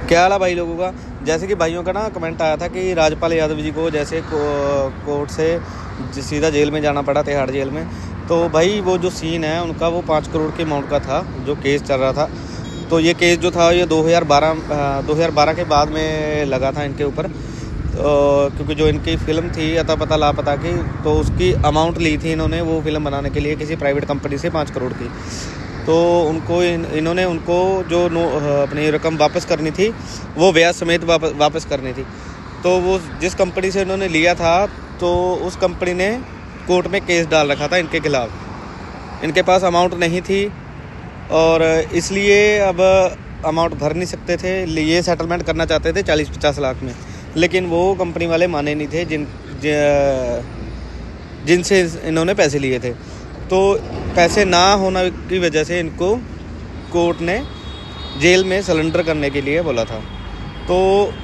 क्या हाल है भाई लोगों का। जैसे कि भाइयों का ना कमेंट आया था कि राजपाल यादव जी को जैसे कोर्ट से सीधा जेल में जाना पड़ा, तिहाड़ जेल में। तो भाई वो जो सीन है उनका, वो 5 करोड़ के अमाउंट का था जो केस चल रहा था। तो ये केस जो था ये 2012 के बाद में लगा था इनके ऊपर। क्योंकि जो इनकी फ़िल्म थी अता पता लापता की, तो उसकी अमाउंट ली थी इन्होंने वो फ़िल्म बनाने के लिए किसी प्राइवेट कंपनी से 5 करोड़ की। तो उनको इन्होंने उनको जो अपनी रकम वापस करनी थी वो ब्याज समेत वापस करनी थी। तो वो जिस कंपनी से इन्होंने लिया था तो उस कंपनी ने कोर्ट में केस डाल रखा था इनके खिलाफ़। इनके पास अमाउंट नहीं थी और इसलिए अब अमाउंट भर नहीं सकते थे। ये सेटलमेंट करना चाहते थे 40-50 लाख में, लेकिन वो कंपनी वाले माने नहीं थे जिनसे इन्होंने पैसे लिए थे। तो पैसे ना होने की वजह से इनको कोर्ट ने जेल में सरेंडर करने के लिए बोला था। तो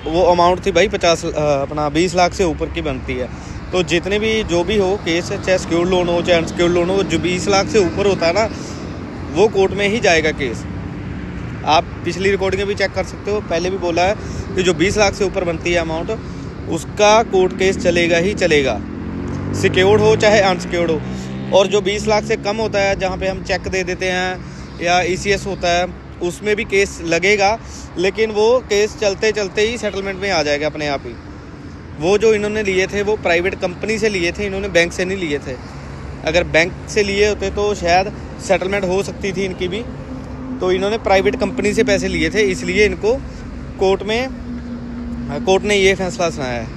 वो अमाउंट थी भाई 20 लाख से ऊपर की बनती है। तो जितने भी जो भी हो केस, चाहे सिक्योर्ड लोन हो चाहे अनसिक्योर्ड लोन हो, जो 20 लाख से ऊपर होता है ना वो कोर्ट में ही जाएगा केस। आप पिछली रिकॉर्डिंग भी चेक कर सकते हो, पहले भी बोला है कि जो 20 लाख से ऊपर बनती है अमाउंट उसका कोर्ट केस चलेगा ही चलेगा, सिक्योर्ड हो चाहे अनसिक्योर्ड हो। और जो 20 लाख से कम होता है, जहाँ पे हम चेक दे देते हैं या ECS होता है, उसमें भी केस लगेगा, लेकिन वो केस चलते चलते ही सेटलमेंट में आ जाएगा अपने आप ही। वो जो इन्होंने लिए थे वो प्राइवेट कंपनी से लिए थे, इन्होंने बैंक से नहीं लिए थे। अगर बैंक से लिए होते तो शायद सेटलमेंट हो सकती थी इनकी भी। तो इन्होंने प्राइवेट कंपनी से पैसे लिए थे, इसलिए इनको कोर्ट ने ये फैसला सुनाया है।